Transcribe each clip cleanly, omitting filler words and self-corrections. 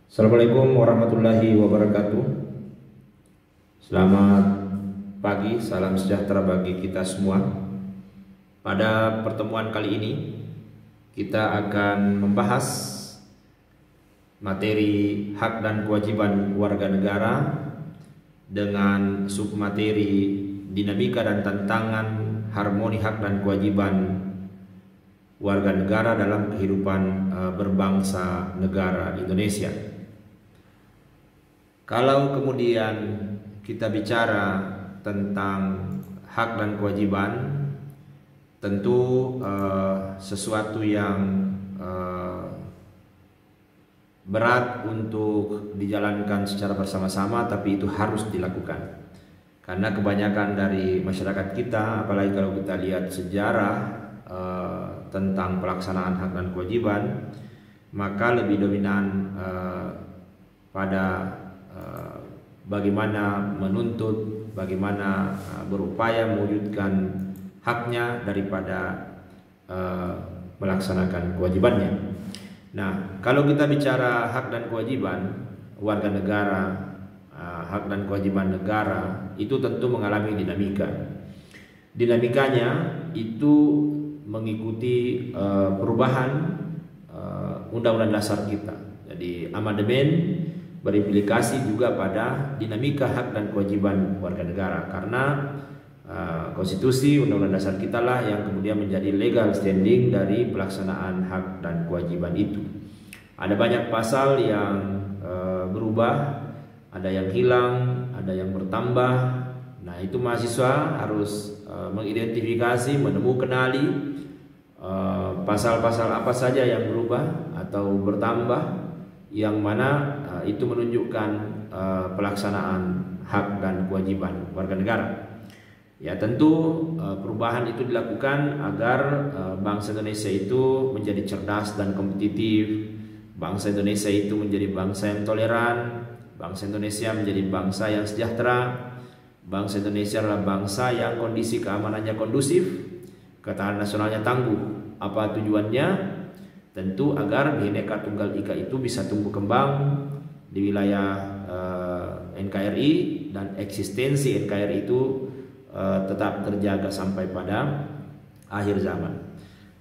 Assalamualaikum warahmatullahi wabarakatuh. Selamat pagi, salam sejahtera bagi kita semua. Pada pertemuan kali ini kita akan membahas materi hak dan kewajiban warga negara dengan submateri dinamika dan tantangan harmoni hak dan kewajiban warga negara dalam kehidupan berbangsa negara Indonesia. Kalau kemudian kita bicara tentang hak dan kewajiban, tentu sesuatu yang berat untuk dijalankan secara bersama-sama, tapi itu harus dilakukan. Karena kebanyakan dari masyarakat kita, apalagi kalau kita lihat sejarah tentang pelaksanaan hak dan kewajiban, maka lebih dominan pada bagaimana menuntut, bagaimana berupaya mewujudkan haknya daripada melaksanakan kewajibannya. Nah, kalau kita bicara hak dan kewajiban warga negara, hak dan kewajiban negara itu tentu mengalami dinamika. Dinamikanya itu mengikuti perubahan Undang-Undang Dasar kita. Jadi amandemen berimplikasi juga pada dinamika hak dan kewajiban warga negara, karena konstitusi Undang-Undang Dasar kita lah yang kemudian menjadi legal standing dari pelaksanaan hak dan kewajiban itu. Ada banyak pasal yang berubah, ada yang hilang, ada yang bertambah. Nah, itu mahasiswa harus mengidentifikasi, kenali pasal-pasal apa saja yang berubah atau bertambah, yang mana itu menunjukkan pelaksanaan hak dan kewajiban warga negara. Ya, tentu perubahan itu dilakukan agar bangsa Indonesia itu menjadi cerdas dan kompetitif. Bangsa Indonesia itu menjadi bangsa yang toleran. Bangsa Indonesia menjadi bangsa yang sejahtera. Bangsa Indonesia adalah bangsa yang kondisi keamanannya kondusif, ketahanan nasionalnya tangguh. Apa tujuannya? Tentu agar Bhinneka Tunggal Ika itu bisa tumbuh kembang di wilayah NKRI, dan eksistensi NKRI itu tetap terjaga sampai pada akhir zaman.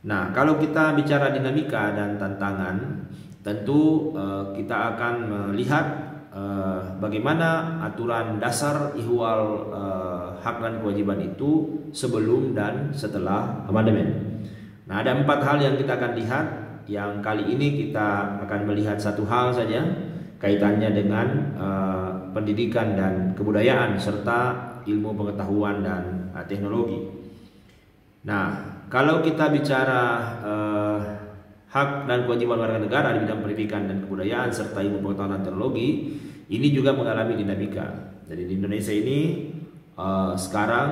Nah, kalau kita bicara dinamika dan tantangan, tentu kita akan melihat bagaimana aturan dasar ihwal hak dan kewajiban itu sebelum dan setelah amandemen. Nah, ada 4 hal yang kita akan lihat. Yang kali ini kita akan melihat satu hal saja, kaitannya dengan pendidikan dan kebudayaan serta ilmu pengetahuan dan teknologi. Nah, kalau kita bicara hak dan kewajiban warga negara di bidang pendidikan dan kebudayaan serta ilmu pengetahuan dan teknologi, ini juga mengalami dinamika. Jadi di Indonesia ini sekarang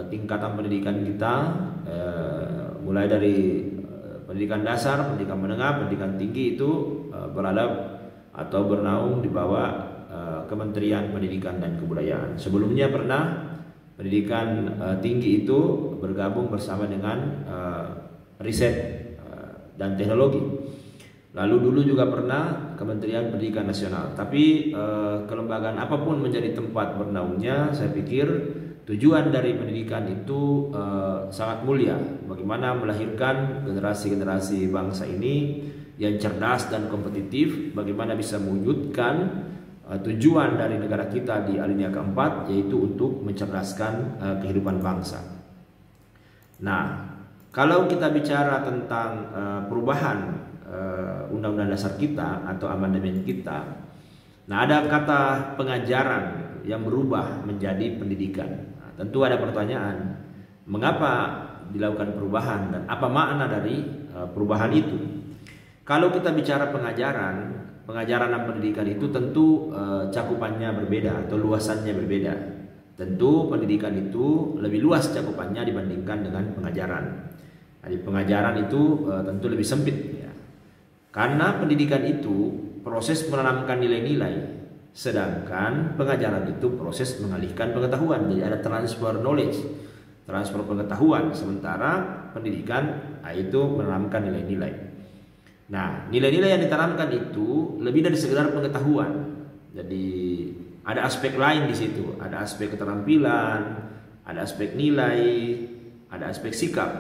tingkatan pendidikan kita mulai dari pendidikan dasar, pendidikan menengah, pendidikan tinggi itu berada atau bernaung di bawah Kementerian Pendidikan dan Kebudayaan. Sebelumnya pernah pendidikan tinggi itu bergabung bersama dengan riset dan teknologi. Lalu dulu juga pernah Kementerian Pendidikan Nasional. Tapi kelembagaan apapun menjadi tempat bernaungnya, saya pikir tujuan dari pendidikan itu sangat mulia. Bagaimana melahirkan generasi-generasi bangsa ini yang cerdas dan kompetitif, bagaimana bisa mewujudkan tujuan dari negara kita di alinea keempat, yaitu untuk mencerdaskan kehidupan bangsa. Nah, kalau kita bicara tentang perubahan Undang-Undang Dasar kita atau amandemen kita, nah ada kata pengajaran yang berubah menjadi pendidikan. Nah, tentu ada pertanyaan, mengapa dilakukan perubahan dan apa makna dari perubahan itu? Kalau kita bicara pengajaran dan pendidikan itu tentu cakupannya berbeda atau luasannya berbeda. Tentu pendidikan itu lebih luas cakupannya dibandingkan dengan pengajaran. Jadi pengajaran itu tentu lebih sempit, ya. Karena pendidikan itu proses menanamkan nilai-nilai, sedangkan pengajaran itu proses mengalihkan pengetahuan. Jadi ada transfer knowledge, transfer pengetahuan, sementara pendidikan itu menanamkan nilai-nilai. Nah, nilai-nilai yang ditanamkan itu lebih dari sekedar pengetahuan. Jadi ada aspek lain di situ, ada aspek keterampilan, ada aspek nilai, ada aspek sikap.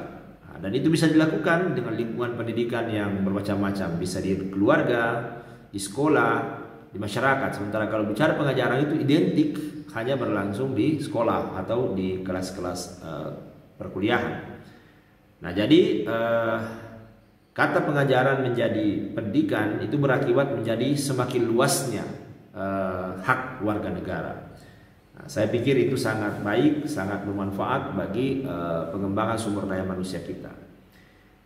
Nah, dan itu bisa dilakukan dengan lingkungan pendidikan yang bermacam-macam, bisa di keluarga, di sekolah, di masyarakat. Sementara kalau bicara pengajaran itu identik hanya berlangsung di sekolah atau di kelas-kelas perkuliahan. Nah, jadi kata pengajaran menjadi pendidikan itu berakibat menjadi semakin luasnya hak warga negara. Nah, saya pikir itu sangat baik, sangat bermanfaat bagi pengembangan sumber daya manusia kita.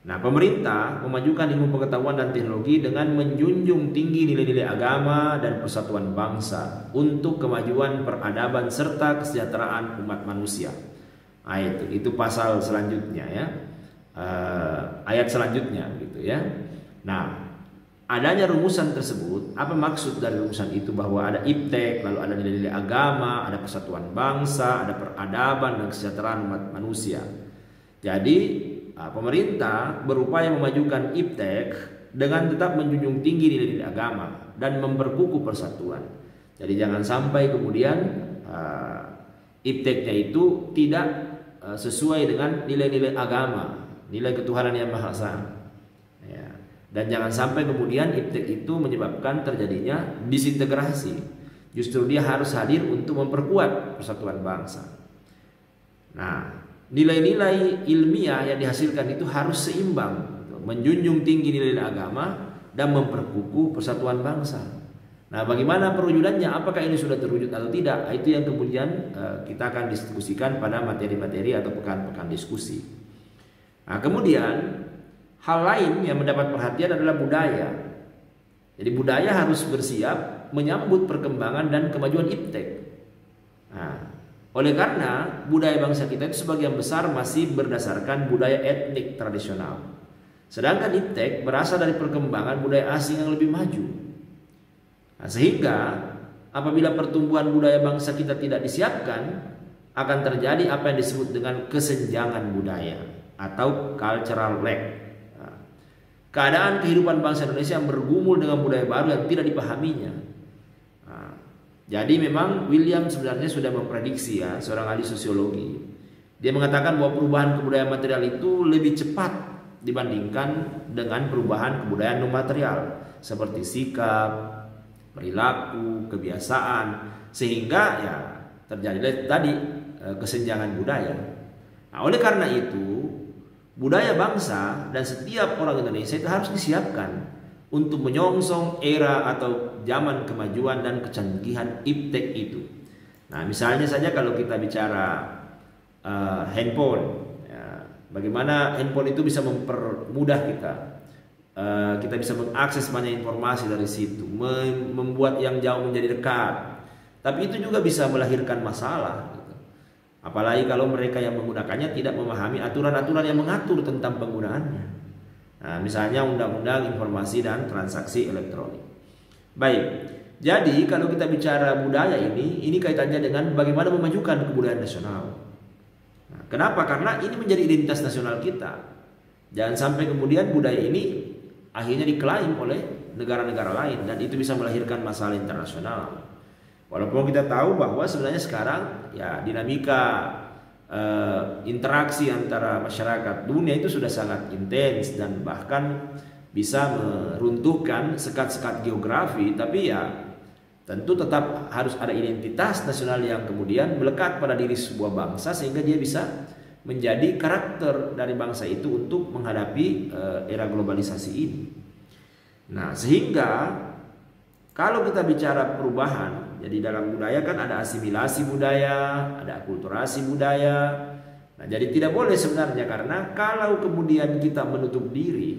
Nah, pemerintah memajukan ilmu pengetahuan dan teknologi dengan menjunjung tinggi nilai-nilai agama dan persatuan bangsa untuk kemajuan peradaban serta kesejahteraan umat manusia. Nah, itu pasal selanjutnya ya. Ayat selanjutnya gitu ya. Nah, adanya rumusan tersebut, apa maksud dari rumusan itu? Bahwa ada iptek, lalu ada nilai-nilai agama, ada persatuan bangsa, ada peradaban dan kesejahteraan umat manusia. Jadi pemerintah berupaya memajukan iptek dengan tetap menjunjung tinggi nilai-nilai agama dan memperkukuh persatuan. Jadi jangan sampai kemudian ipteknya itu tidak sesuai dengan nilai-nilai agama, nilai ketuhanan yang Maha Esa. Ya. Dan jangan sampai kemudian iptek itu menyebabkan terjadinya disintegrasi. Justru dia harus hadir untuk memperkuat persatuan bangsa. Nah, nilai-nilai ilmiah yang dihasilkan itu harus seimbang, menjunjung tinggi nilai agama dan memperkukuh persatuan bangsa. Nah, bagaimana perwujudannya? Apakah ini sudah terwujud atau tidak? Itu yang kemudian kita akan diskusikan pada materi-materi atau pekan-pekan diskusi. Nah, kemudian hal lain yang mendapat perhatian adalah budaya. Jadi budaya harus bersiap menyambut perkembangan dan kemajuan iptek. Nah, oleh karena budaya bangsa kita itu sebagian besar masih berdasarkan budaya etnik tradisional. Sedangkan iptek berasal dari perkembangan budaya asing yang lebih maju. Nah, sehingga apabila pertumbuhan budaya bangsa kita tidak disiapkan, akan terjadi apa yang disebut dengan kesenjangan budaya atau cultural lag. Nah, keadaan kehidupan bangsa Indonesia yang bergumul dengan budaya baru yang tidak dipahaminya. Nah, jadi memang William sebenarnya sudah memprediksi ya, seorang ahli sosiologi. Dia mengatakan bahwa perubahan kebudayaan material itu lebih cepat dibandingkan dengan perubahan kebudayaan non material seperti sikap, perilaku, kebiasaan, sehingga ya terjadi tadi kesenjangan budaya. Nah, oleh karena itu budaya bangsa dan setiap orang Indonesia itu harus disiapkan untuk menyongsong era atau zaman kemajuan dan kecanggihan iptek itu. Nah, misalnya saja kalau kita bicara handphone, ya, bagaimana handphone itu bisa mempermudah kita. Kita bisa mengakses banyak informasi dari situ, membuat yang jauh menjadi dekat. Tapi itu juga bisa melahirkan masalah. Apalagi kalau mereka yang menggunakannya tidak memahami aturan-aturan yang mengatur tentang penggunaannya. Nah, misalnya Undang-Undang Informasi dan Transaksi Elektronik. Baik, jadi kalau kita bicara budaya ini kaitannya dengan bagaimana memajukan kebudayaan nasional. Nah, kenapa? Karena ini menjadi identitas nasional kita. Jangan sampai kemudian budaya ini akhirnya diklaim oleh negara-negara lain dan itu bisa melahirkan masalah internasional. Walaupun kita tahu bahwa sebenarnya sekarang ya dinamika interaksi antara masyarakat dunia itu sudah sangat intens dan bahkan bisa meruntuhkan sekat-sekat geografi, tapi ya tentu tetap harus ada identitas nasional yang kemudian melekat pada diri sebuah bangsa sehingga dia bisa menjadi karakter dari bangsa itu untuk menghadapi era globalisasi ini. Nah, sehingga kalau kita bicara perubahan, jadi dalam budaya kan ada asimilasi budaya, ada akulturasi budaya. Nah, jadi tidak boleh sebenarnya, karena kalau kemudian kita menutup diri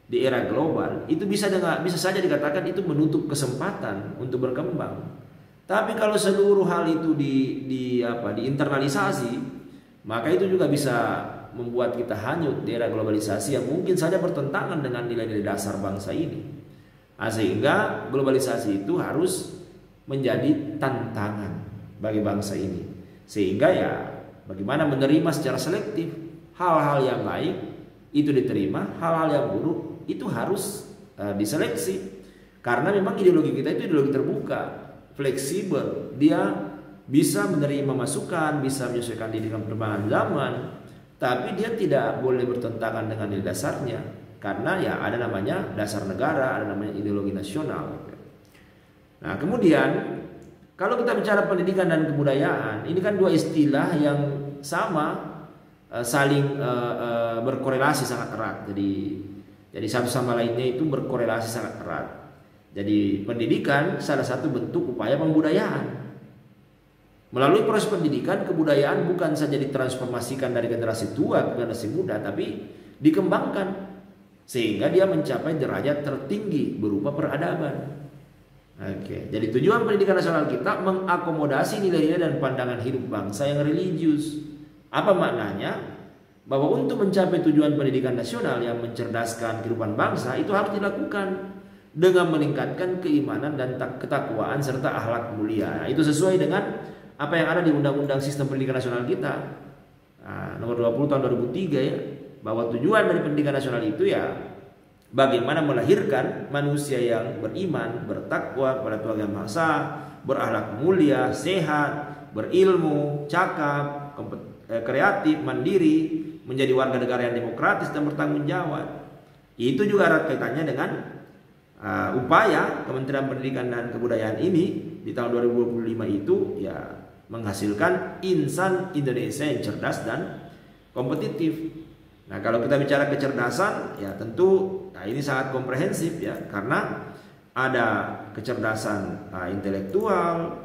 di era global, itu bisa saja dikatakan itu menutup kesempatan untuk berkembang. Tapi kalau seluruh hal itu diinternalisasi, maka itu juga bisa membuat kita hanyut di era globalisasi yang mungkin saja bertentangan dengan nilai-nilai dasar bangsa ini. Nah, sehingga globalisasi itu harus menjadi tantangan bagi bangsa ini, sehingga ya bagaimana menerima secara selektif hal-hal yang baik itu diterima, hal-hal yang buruk itu harus diseleksi. Karena memang ideologi kita itu ideologi terbuka, fleksibel. Dia bisa menerima masukan, bisa menyesuaikan diri dengan perkembangan zaman, tapi dia tidak boleh bertentangan dengan nilai dasarnya. Karena ya ada namanya dasar negara, ada namanya ideologi nasional. Nah, kemudian kalau kita bicara pendidikan dan kebudayaan, ini kan dua istilah yang sama, saling berkorelasi sangat erat. Jadi satu sama lainnya itu berkorelasi sangat erat. Jadi pendidikan salah satu bentuk upaya pembudayaan. Melalui proses pendidikan, kebudayaan bukan saja ditransformasikan dari generasi tua ke generasi muda, tapi dikembangkan sehingga dia mencapai derajat tertinggi berupa peradaban. Oke, jadi tujuan pendidikan nasional kita mengakomodasi nilai-nilai dan pandangan hidup bangsa yang religius. Apa maknanya? Bahwa untuk mencapai tujuan pendidikan nasional yang mencerdaskan kehidupan bangsa itu harus dilakukan dengan meningkatkan keimanan dan ketakwaan serta akhlak mulia. Itu sesuai dengan apa yang ada di Undang-Undang Sistem Pendidikan Nasional kita, nomor 20 tahun 2003 ya, bahwa tujuan dari pendidikan nasional itu ya bagaimana melahirkan manusia yang beriman, bertakwa kepada Tuhan Yang Maha Esa, berakhlak mulia, sehat, berilmu, cakap, kreatif, mandiri, menjadi warga negara yang demokratis dan bertanggung jawab. Itu juga erat kaitannya dengan upaya Kementerian Pendidikan dan Kebudayaan ini di tahun 2025 itu ya menghasilkan insan Indonesia yang cerdas dan kompetitif. Nah, kalau kita bicara kecerdasan ya tentu ini sangat komprehensif ya, karena ada kecerdasan intelektual,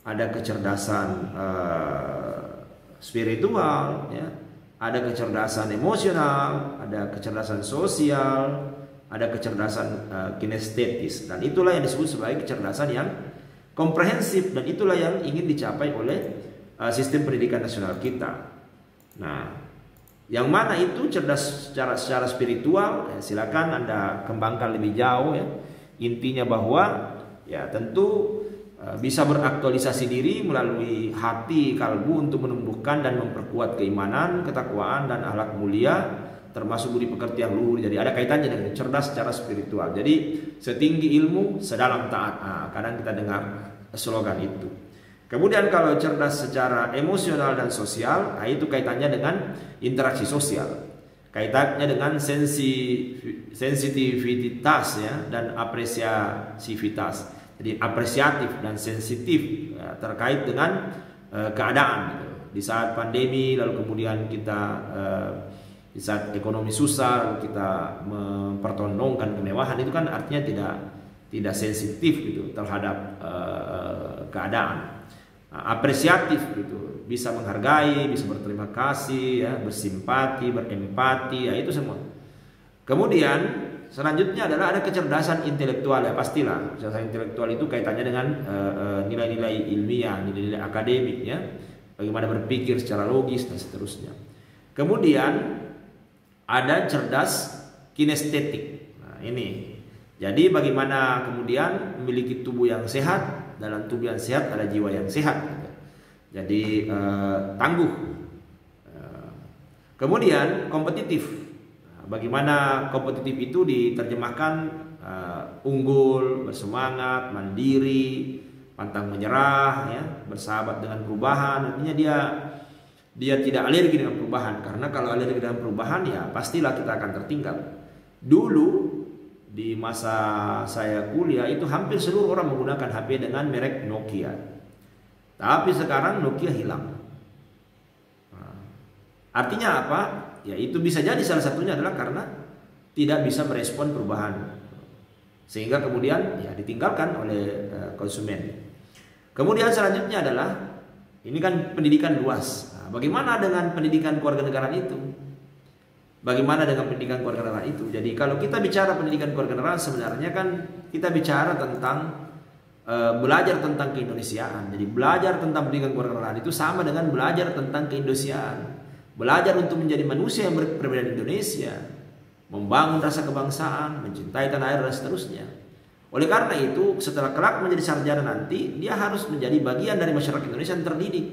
ada kecerdasan spiritual ya, ada kecerdasan emosional, ada kecerdasan sosial, ada kecerdasan kinestetis, dan itulah yang disebut sebagai kecerdasan yang komprehensif, dan itulah yang ingin dicapai oleh sistem pendidikan nasional kita. Nah, yang mana itu cerdas secara spiritual, ya, silakan Anda kembangkan lebih jauh ya. Intinya bahwa ya tentu bisa beraktualisasi diri melalui hati kalbu untuk menumbuhkan dan memperkuat keimanan, ketakwaan dan akhlak mulia, termasuk budi pekerti yang luhur. Jadi ada kaitannya dengan cerdas secara spiritual. Jadi setinggi ilmu, sedalam taat. Nah, kadang kita dengar slogan itu. Kemudian kalau cerdas secara emosional dan sosial, nah itu kaitannya dengan interaksi sosial. Kaitannya dengan sensitivitas ya, dan apresiasivitas. Jadi apresiatif dan sensitif ya, terkait dengan keadaan gitu. Di saat pandemi, lalu kemudian kita di saat ekonomi susah kita mempertontonkan kemewahan, itu kan artinya tidak sensitif gitu terhadap keadaan. Apresiatif gitu, bisa menghargai, bisa berterima kasih ya, bersimpati, berempati ya, itu semua. Kemudian selanjutnya adalah ada kecerdasan intelektual ya, pastilah kecerdasan intelektual itu kaitannya dengan nilai-nilai ilmiah, nilai-nilai akademik ya, bagaimana berpikir secara logis dan seterusnya. Kemudian ada cerdas kinestetik. Nah, ini. Jadi bagaimana kemudian memiliki tubuh yang sehat, dalam tubuh yang sehat ada jiwa yang sehat. Jadi tangguh. Kemudian kompetitif. Bagaimana kompetitif itu diterjemahkan unggul, bersemangat, mandiri, pantang menyerah, ya, bersahabat dengan perubahan. Artinya dia tidak alergi dengan perubahan, karena kalau alergi dengan perubahan ya pastilah kita akan tertinggal. Dulu di masa saya kuliah itu hampir seluruh orang menggunakan HP dengan merek Nokia. Tapi sekarang Nokia hilang. Artinya apa? Ya itu bisa jadi salah satunya adalah karena tidak bisa merespon perubahan, sehingga kemudian ya ditinggalkan oleh konsumen. Kemudian selanjutnya adalah ini kan pendidikan luas. Nah, bagaimana dengan pendidikan kewarganegaraan itu? Bagaimana dengan pendidikan kewarganegaraan itu? Jadi kalau kita bicara pendidikan kewarganegaraan sebenarnya kan kita bicara tentang belajar tentang keindonesiaan. Jadi belajar tentang pendidikan kewarganegaraan itu sama dengan belajar tentang keindonesiaan. Belajar untuk menjadi manusia yang berbeda di Indonesia, membangun rasa kebangsaan, mencintai tanah air dan seterusnya. Oleh karena itu, setelah kelak menjadi sarjana nanti, dia harus menjadi bagian dari masyarakat Indonesia yang terdidik,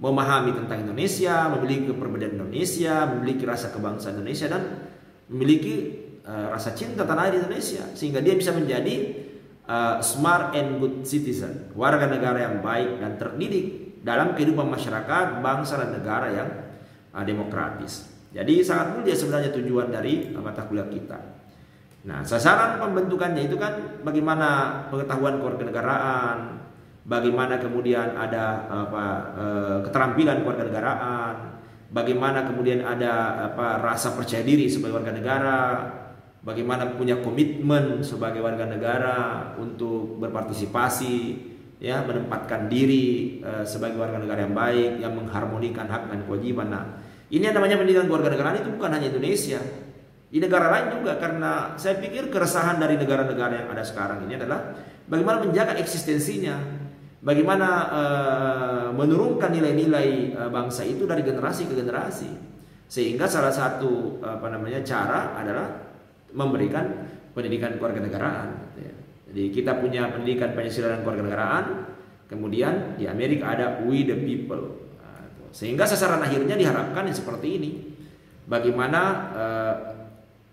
memahami tentang Indonesia, memiliki perbedaan Indonesia, memiliki rasa kebangsaan Indonesia, dan memiliki rasa cinta tanah air Indonesia, sehingga dia bisa menjadi smart and good citizen, warga negara yang baik dan terdidik dalam kehidupan masyarakat, bangsa dan negara yang demokratis. Jadi sangat mulia sebenarnya tujuan dari mata kuliah kita. Nah, sasaran pembentukannya itu kan bagaimana pengetahuan kewarganegaraan, bagaimana kemudian ada keterampilan kewarganegaraan, bagaimana kemudian ada rasa percaya diri sebagai warga negara, bagaimana punya komitmen sebagai warga negara untuk berpartisipasi, ya, menempatkan diri sebagai warga negara yang baik, yang mengharmonikan hak dan kewajiban. Nah, ini yang namanya pendidikan kewarganegaraan itu bukan hanya Indonesia, di negara lain juga, karena saya pikir keresahan dari negara-negara yang ada sekarang ini adalah bagaimana menjaga eksistensinya, bagaimana menurunkan nilai-nilai bangsa itu dari generasi ke generasi, sehingga salah satu cara adalah memberikan pendidikan kewarganegaraan. Jadi kita punya pendidikan Pancasila dan kewarganegaraan, kemudian di Amerika ada We the People. Sehingga sasaran akhirnya diharapkan yang seperti ini. Bagaimana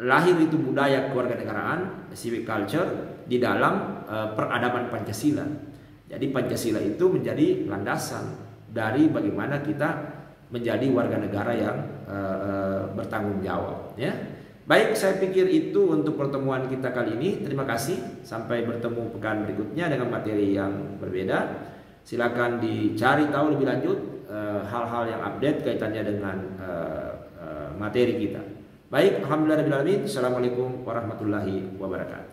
lahir itu budaya kewarganegaraan, civic culture di dalam peradaban Pancasila. Jadi Pancasila itu menjadi landasan dari bagaimana kita menjadi warga negara yang bertanggung jawab, ya. Baik, saya pikir itu untuk pertemuan kita kali ini. Terima kasih. Sampai bertemu pekan berikutnya dengan materi yang berbeda. Silakan dicari tahu lebih lanjut hal-hal yang update kaitannya dengan materi kita. Baik, alhamdulillah. Assalamualaikum warahmatullahi wabarakatuh.